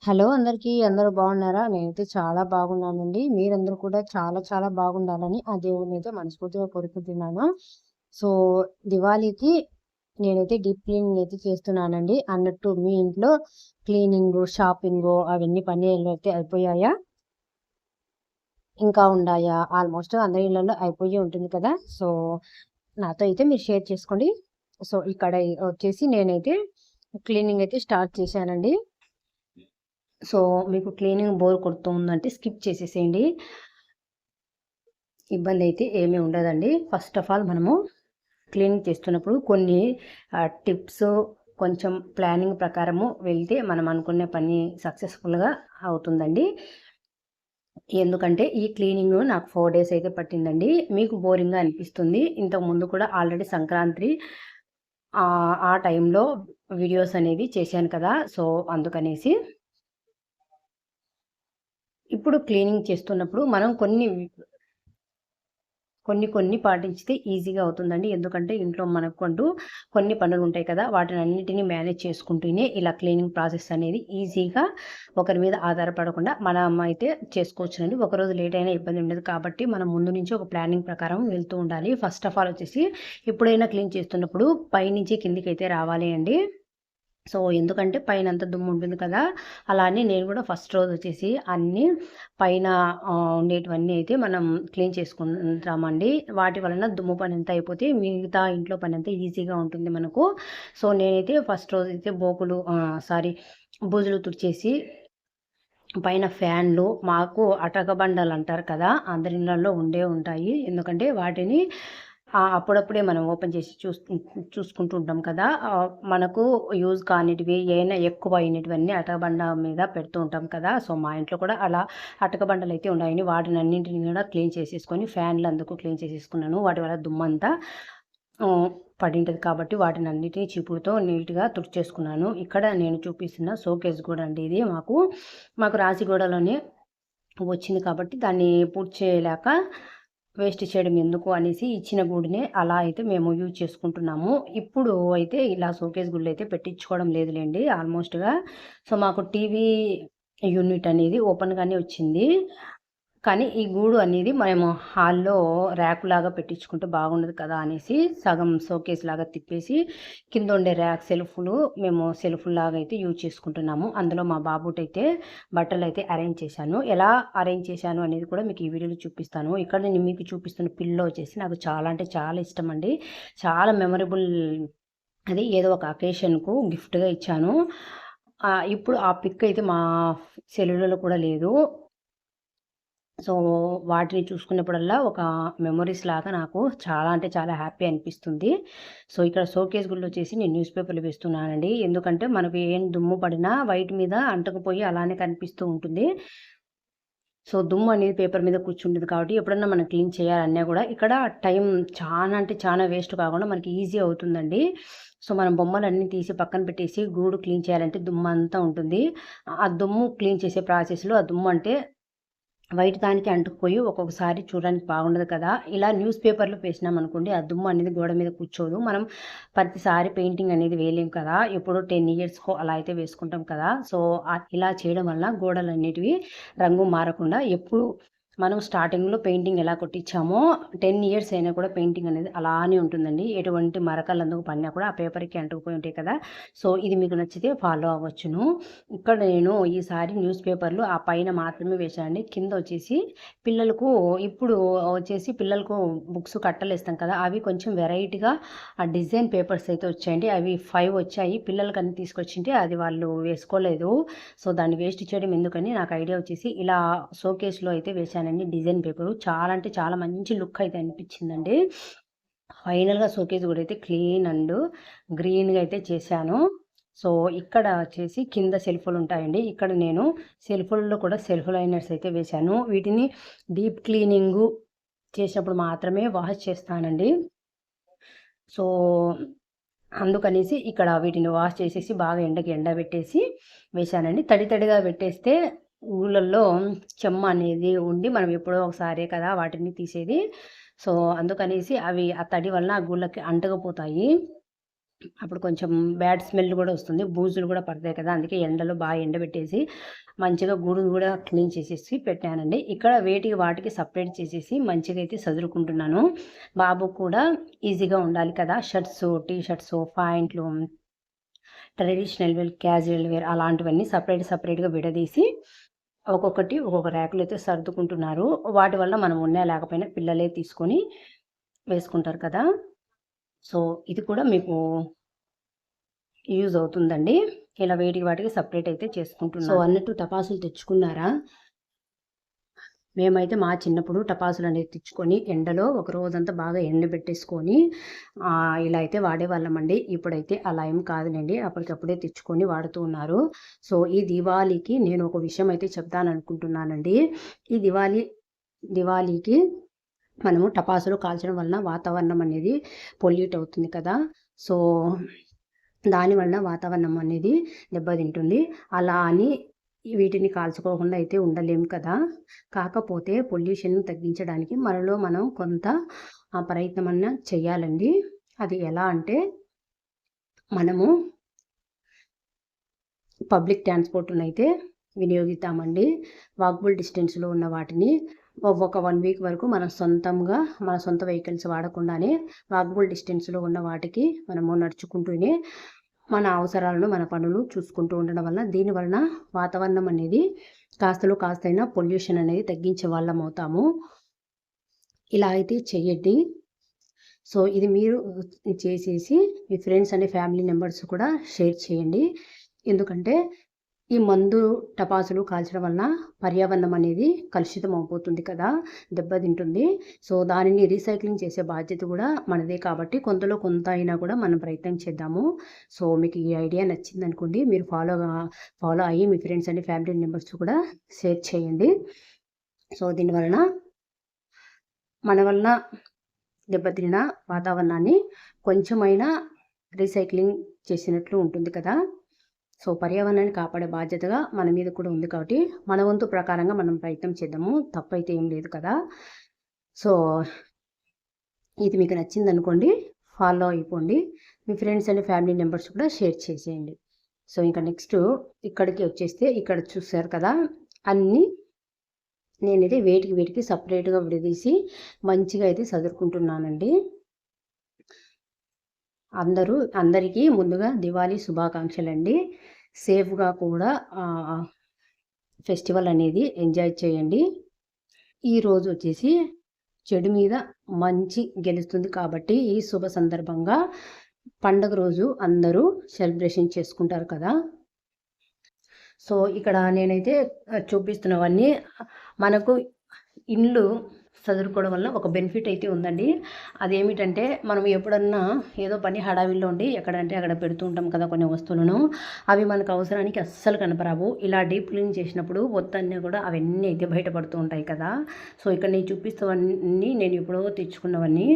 Hello అందరికీ. అందరూ బాగున్నారా? నేనైతే చాలా బాగున్నానండి. మీరందరూ కూడా చాలా చాలా బాగుండాలని ఆ దేవుడినైతే మనస్ఫూర్తిగా కోరుకుంటున్నాను. సో, దివాళీకి నేనైతే డీప్ క్లీనింగ్ అయితే చేస్తున్నానండి. అన్నట్టు మీ ఇంట్లో క్లీనింగు, షాపింగు అవన్నీ పనులైతే అయిపోయాయా? ఇంకా ఉండాయా? ఆల్మోస్ట్ అందరి ఇళ్లలో అయిపోయి ఉంటుంది కదా! సో, నాతో అయితే మీరు షేర్ చేసుకోండి. సో, ఇక్కడ వచ్చేసి నేనైతే క్లీనింగ్ అయితే స్టార్ట్ చేశానండి. సో, మీకు క్లీనింగ్ బోర్ కొడుతుందంటే స్కిప్ చేసేసేయండి. ఇబ్బందయితే ఏమీ ఉండదండి. ఫస్ట్ ఆఫ్ ఆల్ మనము క్లీనింగ్ చేస్తున్నప్పుడు కొన్ని టిప్స్ కొంచెం ప్లానింగ్ ప్రకారము వెళ్తే మనం అనుకునే పని సక్సెస్‌ఫుల్‌గా అవుతుందండి. ఎందుకంటే ఈ క్లీనింగ్ నాకు 4 డేస్ అయితే పట్టిందండి. మీకు బోరింగ్‌గా అనిపిస్తుంది. ఇంతకుముందు కూడా ఆల్రెడీ సంక్రాంతి ఆ టైంలో వీడియోస్ అనేది చేశాను కదా! సో, అందుకనేసి ఇప్పుడు క్లీనింగ్ చేస్తున్నప్పుడు మనం కొన్ని పాటించితే ఈజీగా అవుతుందండి. ఎందుకంటే ఇంట్లో మనకంటూ కొన్ని పనులుంటాయి కదా! వాటినన్నిటిని మేనేజ్ చేసుకుంటూనే ఇలా క్లీనింగ్ ప్రాసెస్ అనేది ఈజీగా ఒకరి మీద ఆధారపడకుండా మనం అయితే చేసుకోవచ్చునండి. ఒకరోజు లేట్ అయినా ఇబ్బంది ఉండదు కాబట్టి మనం ముందు నుంచి ఒక ప్లానింగ్ ప్రకారం వెళ్తూ ఉండాలి. ఫస్ట్ ఆఫ్ ఆల్ వచ్చేసి ఎప్పుడైనా క్లీన్ చేస్తున్నప్పుడు పైనుంచి కిందకైతే రావాలి అండి. సో, ఎందుకంటే పైనంతా దుమ్ముంటుంది కదా! అలా అని నేను గూడా ఫస్ట్ రోజొచ్చేసి అన్నీ పైన ఉండేటివన్నీ అయితే మనం క్లీన్ చేసుకుంటామండి. వాటి వలన దుమ్ము పనంతా అయిపోతే మిగతా ఇంట్లో పనంతా ఈజీగా ఉంటుంది మనకు. సో, నేనైతే ఫస్ట్ రోజైతే బూజులు తుడిచేసి పైన ఫ్యాన్లు మాకు అటక బండలంటారు కదా! అందరి ఇళ్ళల్లో ఉండే ఉంటాయి. ఎందుకంటే వాటిని అప్పుడప్పుడే మనం ఓపెన్ చేసి చూసుకుంటూ ఉంటాం కదా! మనకు యూజ్ కానిటివి ఏమైనా ఎక్కువ అయినటివన్నీ అటక బండ మీద పెడుతూ ఉంటాం కదా! సో, మా ఇంట్లో కూడా అలా అటక బండలైతే ఉన్నాయండి. వాటినన్నింటిని కూడా క్లీన్ చేసేసుకొని ఫ్యాన్లు అందుకు క్లీన్ చేసేసుకున్నాను. వాటి వల్ల దుమ్మంతా పడింటది కాబట్టి వాటినన్నిటిని చీపురుతో నీట్‌గా తుడిచేసుకున్నాను. ఇక్కడ నేను చూపిస్తున్న షోకేస్ గూడ అండి ఇది మాకు రాసి గోడలోనే వచ్చింది కాబట్టి దాన్ని పూర్తి చేయలేక వేస్ట్ చేయడం ఎందుకు అనేసి ఇచ్చిన గూడునే అలా అయితే మేము యూజ్ చేసుకుంటున్నాము. ఇప్పుడు అయితే ఇలా షోకేస్ గుళ్ళైతే పెట్టించుకోవడం లేదులెండి ఆల్మోస్ట్‌గా. సో, మాకు టీవీ యూనిట్ అనేది ఓపెన్‌గానే వచ్చింది. కానీ ఈ గూడు అనేది మేము హాల్‌లో ర్యాక్‌లాగా పెట్టించుకుంటే బాగుండదు కదా! అనేసి సగం షోకేస్‌లాగా తిప్పేసి కిందుండే సెల్ఫ్‌లు మేము సెల్ఫ్‌ల్లాగా అయితే యూజ్ చేసుకుంటున్నాము. అందులో మా బాబుటైతే బట్టలైతే అరేంజ్ చేశాను. ఎలా అరేంజ్ చేశాను అనేది కూడా మీకు ఈ వీడియోలో చూపిస్తాను. ఇక్కడ నేను మీకు చూపిస్తున్న పిల్లో వచ్చేసి నాకు చాలా అంటే చాలా ఇష్టమండి. చాలా మెమరబుల్ అది ఏదో ఒక అకేషన్‌కు గిఫ్ట్‌గా ఇచ్చాను. ఇప్పుడు ఆ పిక్ అయితే మా సెల్లులలో కూడా లేదు. సో, వాటిని చూసుకున్నప్పుడల్లా ఒక మెమోరీస్ లాగా నాకు చాలా అంటే చాలా హ్యాపీ అనిపిస్తుంది. సో, ఇక్కడ షోకేస్ గుళ్ళొచ్చేసి నేను న్యూస్ పేపర్‌లు వేస్తున్నానండి. ఎందుకంటే మనకు ఏం దుమ్ము పడినా వైట్ మీద అంటుకుపోయి అలానే కనిపిస్తూ ఉంటుంది. సో, దుమ్ము అనేది పేపర్ మీద కూర్చుంటుంది కాబట్టి ఎప్పుడన్నా మనం క్లీన్ చేయాలన్నా గూడా ఇక్కడ టైం చానా అంటే చానా వేస్ట్ కాకుండా మనకి ఈజీ అవుతుందండి. సో, మనం బొమ్మలన్నీ తీసి పక్కన పెట్టేసి గూడు క్లీన్ చేయాలంటే దుమ్మంతా ఉంటుంది. ఆ దుమ్ము క్లీన్ చేసే ప్రాసెస్‌లో ఆ దుమ్మంటే వైట్ దానికి అంటుకుపోయి ఒక్కొక్కసారి చూడడానికి బాగుండదు కదా! ఇలా న్యూస్ పేపర్‌లో వేసినామనుకోండి, ఆ దుమ్ము అనేది గోడ మీద కూర్చోదు. మనం ప్రతిసారి పెయింటింగ్ అనేది వేయలేం కదా! ఎప్పుడో 10 ఇయర్స్‌కో అలా అయితే వేసుకుంటాం కదా! సో, ఇలా చేయడం వలన గోడలనేటివి రంగు మారకుండా ఎప్పుడు మనం స్టార్టింగ్‌లో పెయింటింగ్ ఎలా కొట్టించామో 10 ఇయర్స్ అయినా కూడా పెయింటింగ్ అనేది అలానే ఉంటుందండి. ఎటువంటి మరకలు అందుకు పడినా కూడా ఆ పేపర్‌కి అంటుకుపోయి ఉంటాయి కదా! సో, ఇది మీకు నచ్చితే ఫాలో అవ్వచ్చును. ఇక్కడ నేను ఈసారి న్యూస్ పేపర్‌లు ఆ పైన మాత్రమే వేశానండి. కింద వచ్చేసి పిల్లలకు ఇప్పుడు వచ్చేసి పిల్లలకు బుక్స్ కట్టలేస్తాం కదా! అవి కొంచెం వెరైటీగా డిజైన్ పేపర్స్ అయితే వచ్చాయండి. అవి 5 వచ్చాయి. పిల్లలకన్నీ తీసుకొచ్చింటే అది వాళ్ళు వేసుకోలేదు. సో, దాన్ని వేస్ట్ చేయడం ఎందుకని నాకు ఐడియా వచ్చేసి ఇలా షోకేస్‌లో అయితే వేశానండి డిజైన్ పేపరు. చాలా అంటే చాలా మంచి లుక్ అయితే అనిపించిందండి. ఫైనల్‌గా షోకేస్ కూడా అయితే క్లీన్ అండ్ గ్రీన్‌గా అయితే చేశాను. సో, ఇక్కడ వచ్చేసి కింద సెల్ఫ్‌లుంటాయండి. ఇక్కడ నేను సెల్ఫ్‌ల్లో కూడా సెల్ఫ్ లైనర్స్ అయితే వేశాను. వీటిని డీప్ క్లీనింగు చేసినప్పుడు మాత్రమే వాష్ చేస్తానండి. సో, అందుకనేసి ఇక్కడ వీటిని వాష్ చేసేసి బాగా ఎండకి ఎండబెట్టేసి వేశానండి. తడి తడిగా పెట్టేస్తే ఊళ్ళల్లో చెమ్మ అనేది ఉండి మనం ఎప్పుడో ఒకసారే కదా వాటిని తీసేది. సో, అందుకనేసి అవి ఆ తడి వలన ఆ గూళ్ళకి అంటుకుపోతాయి. అప్పుడు కొంచెం బ్యాడ్ స్మెల్ కూడా వస్తుంది, బూజులు కూడా పడతాయి కదా. అందుకే ఎండలో బాగా ఎండబెట్టేసి మంచిగా గూడు కూడా క్లీన్ చేసేసి పెట్టానండి. ఇక్కడ వేటికి వాటికి సపరేట్ చేసేసి మంచిగా అయితే సదురుకుంటున్నాను. బాబు కూడా ఈజీగా ఉండాలి కదా. షర్ట్స్, టీ షర్ట్స్, ప్యాంట్లు, ట్రెడిషనల్ వేర్, క్యాజువల్ వేర్ అలాంటివన్నీ సపరేట్గా విడదీసి ఒక్కొక్కటి ఒక్కొక్క ర్యాకులు అయితే సర్దుకుంటున్నారు. వాటి వల్ల మనం ఉన్నా లేకపోయినా పిల్లలే తీసుకొని వేసుకుంటారు కదా. సో ఇది కూడా మీకు యూజ్ అవుతుందండి. ఇలా వేటికి వాటికి సపరేట్ అయితే చేసుకుంటున్నాను. సో అన్నట్టు టపాసులు తెచ్చుకున్నారా? మేమైతే మా చిన్నప్పుడు టపాసులు అనేది తెచ్చుకొని ఎండలో ఒక రోజంతా బాగా ఎండబెట్టేసుకొని ఇలా అయితే వాడేవాళ్ళమండి. ఇప్పుడైతే అలా ఏం కాదులేండి, అప్పటికప్పుడే తెచ్చుకొని వాడుతూ ఉన్నారు. సో ఈ దివాళీకి నేను ఒక విషయం అయితే చెప్తాను అనుకుంటున్నానండి. ఈ దివాళీకి మనము టపాసులు కాల్చడం వలన వాతావరణం అనేది పొల్యూట్ అవుతుంది కదా. సో దానివల్ల వాతావరణం అనేది దెబ్బతింటుంది. అలా అని వీటిని కాల్చుకోకుండా అయితే ఉండలేము కదా. కాకపోతే పొల్యూషన్ తగ్గించడానికి మనలో మనం కొంత ప్రయత్నం అన్నా చేయాలండి. అది ఎలా అంటే మనము పబ్లిక్ ట్రాన్స్పోర్ట్ని అయితే వినియోగిద్దామండి. వాకబుల్ డిస్టెన్స్లో ఉన్న వాటిని ఒక 1 వీక్ వరకు మన సొంత వెహికల్స్ వాడకుండానే వాకబుల్ డిస్టెన్స్లో ఉన్న వాటికి మనము నడుచుకుంటూనే మన అవసరాలను మన పనులు చూసుకుంటూ ఉండడం వల్ల దీనివలన వాతావరణం అనేది కాస్తైనా పొల్యూషన్ అనేది తగ్గించే వాళ్ళం అవుతాము. ఇలా అయితే చెయ్యండి. సో ఇది మీరు చేసేసి మీ ఫ్రెండ్స్ అండ్ ఫ్యామిలీ మెంబర్స్ కూడా షేర్ చేయండి. ఎందుకంటే ఈ మందు టపాసులు కాల్చడం వలన పర్యావరణం అనేది కలుషితం అయిపోతుంది కదా, దెబ్బతింటుంది. సో దానిని రీసైక్లింగ్ చేసే బాధ్యత కూడా మనదే కాబట్టి కొంతలో కొంత అయినా కూడా మనం ప్రయత్నం చేద్దాము. సో మీకు ఈ ఐడియా నచ్చింది అనుకోండి, మీరు ఫాలో అయ్యి మీ ఫ్రెండ్స్ అండ్ ఫ్యామిలీ మెంబర్స్ కూడా షేర్ చేయండి. సో దీనివలన మన వలన దెబ్బతిన్న వాతావరణాన్ని కొంచెమైనా రీసైక్లింగ్ చేసినట్లు ఉంటుంది కదా. సో పర్యావరణాన్ని కాపాడే బాధ్యతగా మన మీద కూడా ఉంది కాబట్టి మన వంతు ప్రకారంగా మనం ప్రయత్నం చేద్దాము, తప్పైతే ఏం లేదు కదా. సో ఇది మీకు నచ్చింది అనుకోండి, ఫాలో అయిపోండి. మీ ఫ్రెండ్స్ అండ్ ఫ్యామిలీ మెంబర్స్ కూడా షేర్ చేసేయండి. సో ఇంకా నెక్స్ట్ ఇక్కడికి వచ్చేస్తే ఇక్కడ చూసారు కదా, అన్నీ నేనైతే వేటికి సపరేట్గా విడదీసి మంచిగా అయితే చదువుకుంటున్నానండి. అందరికీ ముందుగా దివాళీ శుభాకాంక్షలు అండి. సేఫ్గా కూడా ఫెస్టివల్ అనేది ఎంజాయ్ చేయండి. ఈరోజు వచ్చేసి చెడు మీద మంచి గెలుస్తుంది కాబట్టి ఈ శుభ సందర్భంగా పండగ రోజు అందరూ సెలబ్రేషన్ చేసుకుంటారు కదా. సో ఇక్కడ నేనైతే చూపిస్తున్నవన్నీ మనకు ఇల్లు చదువుకోవడం వల్ల ఒక బెనిఫిట్ అయితే ఉందండి. అదేమిటంటే మనం ఎప్పుడన్నా ఏదో పని హడావిల్లో ఉండి ఎక్కడంటే అక్కడ పెడుతూ ఉంటాం కదా కొన్ని వస్తువులను, అవి మనకు అవసరానికి అస్సలు కనపరావు. ఇలా డీప్ క్లీన్ చేసినప్పుడు వద్దన్నీ కూడా అవన్నీ అయితే బయటపడుతూ ఉంటాయి కదా. సో ఇక్కడ నేను చూపిస్తేవన్నీ నేను ఎప్పుడో తెచ్చుకున్నవన్నీ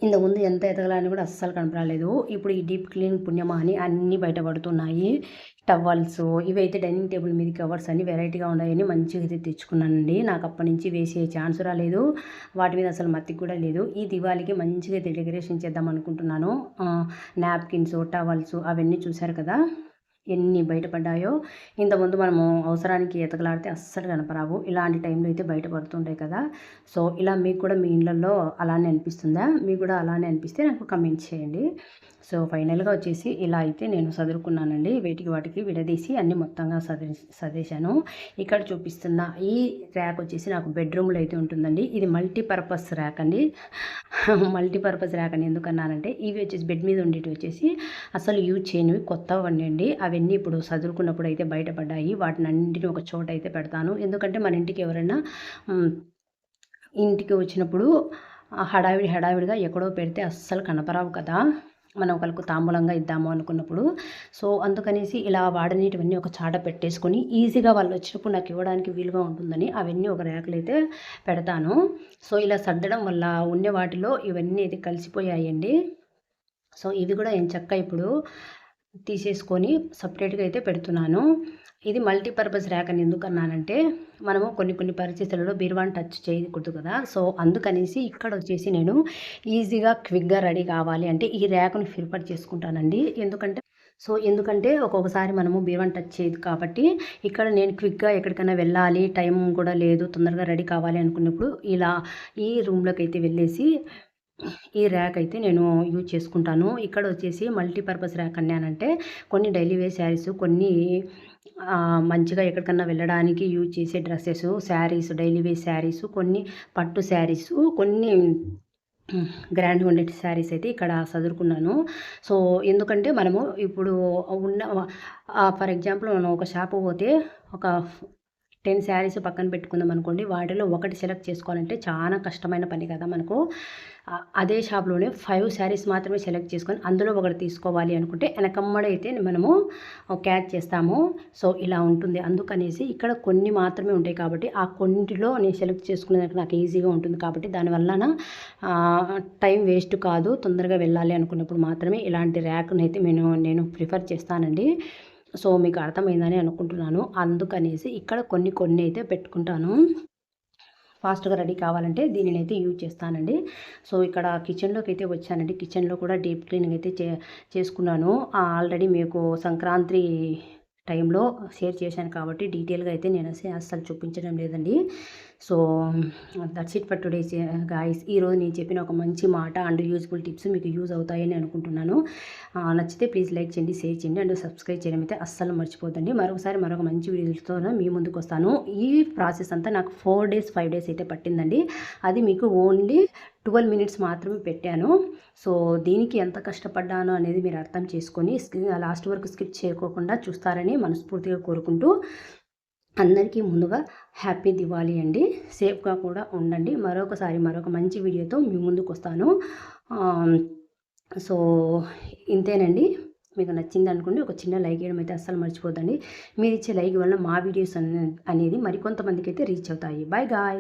ఇంతకుముందు ఎంత ఎతకలని కూడా అస్సలు కనపరాలేదు. ఇప్పుడు ఈ డీప్ క్లీన్ పుణ్యమా అని అన్నీ బయటపడుతున్నాయి. టవల్స్ ఇవైతే డైనింగ్ టేబుల్ మీద కవర్స్ అన్ని వెరైటీగా ఉన్నాయని మంచిగా అయితే తెచ్చుకున్నానండి. నాకు అప్పటి నుంచి వేసే ఛాన్స్ రాలేదు, వాటి మీద అసలు మత్తికి కూడా లేదు. ఈ దివాళీకి మంచిగా అయితే డెకరేషన్ చేద్దాం అనుకుంటున్నాను. నాప్కిన్స్, టవల్స్ అవన్నీ చూశారు కదా ఎన్ని బయటపడ్డాయో. ఇంతకుముందు మనము అవసరానికి ఎతకలాడితే అస్సలు కనపరావు, ఇలాంటి టైంలో అయితే బయటపడుతుంటాయి కదా. సో ఇలా మీకు కూడా మీ ఇళ్ళల్లో అలానే అనిపిస్తుందా? మీకు కూడా అలానే అనిపిస్తే నాకు కమెంట్ చేయండి. సో ఫైనల్గా వచ్చేసి ఇలా అయితే నేను చదువుకున్నానండి. వాటికి విడదీసి అన్ని మొత్తంగా చదివేశాను. ఇక్కడ చూపిస్తున్న ఈ ర్యాక్ వచ్చేసి నాకు బెడ్రూమ్లో అయితే ఉంటుందండి. ఇది మల్టీపర్పస్ ర్యాక్ అండి. మల్టీపర్పస్ ర్యాక్ అని ఎందుకన్నానంటే ఇవి వచ్చేసి బెడ్ మీద ఉండేవి వచ్చేసి అసలు యూజ్ చేయనివి కొత్తవండి అండి. అవన్నీ ఇప్పుడు చదువుకున్నప్పుడు అయితే బయటపడ్డాయి. వాటిని అన్నింటినీ ఒక చోట అయితే పెడతాను. ఎందుకంటే మన ఇంటికి ఎవరైనా ఇంటికి వచ్చినప్పుడు హడావిడిగా ఎక్కడో పెడితే అస్సలు కనపరావు కదా, మనం ఒకరికి తాంబూలంగా ఇద్దాము అనుకున్నప్పుడు. సో అందుకనేసి ఇలా వాడనేటివన్నీ ఒక చాట పెట్టేసుకొని ఈజీగా వాళ్ళు వచ్చినప్పుడు నాకు ఇవ్వడానికి వీలుగా ఉంటుందని అవన్నీ ఒక ర్యాకులు అయితే పెడతాను. సో ఇలా సర్దడం వల్ల ఉండే వాటిలో ఇవన్నీ అయితే కలిసిపోయాయండి. సో ఇవి కూడా ఎంచక్కా ఇప్పుడు తీసేసుకొని సపరేట్గా అయితే పెడుతున్నాను. ఇది మల్టీపర్పస్ ర్యాక్ అని ఎందుకన్నానంటే, మనము కొన్ని కొన్ని పరిస్థితులలో బీరువాని టచ్ చేయకూడదు కదా! సో, అందుకనేసి ఇక్కడ వచ్చేసి నేను ఈజీగా, క్విక్‌గా రెడీ కావాలి అంటే ఈ ర్యాక్‌ని ప్రిఫర్ చేసుకుంటానండి. ఎందుకంటే ఒక్కొక్కసారి మనము బీరువాని టచ్ చేయదు కాబట్టి, ఇక్కడ నేను క్విక్‌గా ఎక్కడికైనా వెళ్ళాలి, టైం కూడా లేదు, తొందరగా రెడీ కావాలి అనుకున్నప్పుడు ఇలా ఈ రూమ్‌లోకైతే వెళ్ళేసి ఈ ర్యాక్ అయితే నేను యూజ్ చేసుకుంటాను. ఇక్కడ వచ్చేసి మల్టీపర్పస్ ర్యాక్ అన్నానంటే కొన్ని డైలీ వేర్ శారీస్, కొన్ని మంచిగా ఎక్కడికన్నా వెళ్ళడానికి యూజ్ చేసే dresses, saris, daily wear saris, కొన్ని పట్టు శారీస్, కొన్ని గ్రాండ్‌గా ఉండే శారీస్ అయితే ఇక్కడ సదురుకున్నాను. సో, ఎందుకంటే మనము ఇప్పుడు ఉన్న ఫర్ ఎగ్జాంపుల్ మనం ఒక షాప్‌కి పోతే ఒక 10 శారీస్ పక్కన పెట్టుకుందాం అనుకోండి. వాటిలో ఒకటి సెలెక్ట్ చేసుకోవాలంటే చాలా కష్టమైన పని కదా మనకు. అదే షాప్‌లోనే 5 శారీస్ మాత్రమే సెలెక్ట్ చేసుకొని అందులో ఒకటి తీసుకోవాలి అనుకుంటే ఎనకమ్మడైతే మనము క్యాచ్ చేస్తాము. సో, ఇలా ఉంటుంది. అందుకనేసి ఇక్కడ కొన్ని మాత్రమే ఉంటాయి కాబట్టి ఆ కొన్నిటిలో నేను సెలెక్ట్ చేసుకునేదానికి నాకు ఈజీగా ఉంటుంది కాబట్టి దానివల్లన టైం వేస్ట్ కాదు. తొందరగా వెళ్ళాలి అనుకున్నప్పుడు మాత్రమే ఇలాంటి ర్యాక్‌నైతే నేను ప్రిఫర్ చేస్తానండి. సో, మీకు అర్థమైందని అనుకుంటున్నాను. అందుకనేసి ఇక్కడ కొన్ని అయితే పెట్టుకుంటాను. ఫాస్ట్‌గా రెడీ కావాలంటే దీనినైతే యూజ్ చేస్తానండి. సో, ఇక్కడ కిచెన్‌లోకైతే వచ్చానండి. కిచెన్‌లో కూడా డీప్ క్లీనింగ్ అయితే చేసుకున్నాను. ఆల్రెడీ మీకు సంక్రాంతి టైంలో షేర్ చేశాను కాబట్టి డీటెయిల్‌గా అయితే నేను అస్సలు చూపించడం లేదండి. So, that's it for today's guys. ఈరోజు నేను చెప్పిన ఒక మంచి మాట అండ్ యూజ్‌ఫుల్ టిప్స్ మీకు యూజ్ అవుతాయని అనుకుంటున్నాను. నచ్చితే ప్లీజ్ లైక్ చేయండి, షేర్ చేయండి అండ్ సబ్స్క్రైబ్ చేయడం అయితే అస్సలు మర్చిపోద్దండి. మరొక మంచి వీడియోతో మీ ముందుకు వస్తాను. ఈ ప్రాసెస్ అంతా నాకు 4 డేస్, 5 డేస్ అయితే పట్టిందండి. అది మీకు ఓన్లీ 12 మినిట్స్ మాత్రమే పెట్టాను. సో, దీనికి ఎంత కష్టపడ్డాను అనేది మీరు అర్థం చేసుకొని లాస్ట్ వరకు స్కిప్ చేయకోకుండా చూస్తారని మనస్ఫూర్తిగా కోరుకుంటూ అందరికీ ముందుగా హ్యాపీ దివాళీ అండి. సేఫ్‌గా కూడా ఉండండి. మరొక మంచి వీడియోతో మీ ముందుకు వస్తాను. సో, ఇంతేనండి. మీకు నచ్చిందనుకోండి ఒక చిన్న లైక్ ఇవ్వడం అయితే అస్సలు మర్చిపోద్దండి. మీరిచ్చే లైక్ వల్ల మా వీడియోస్ అనేది మరికొంతమందికైతే రీచ్ అవుతాయి. By guys.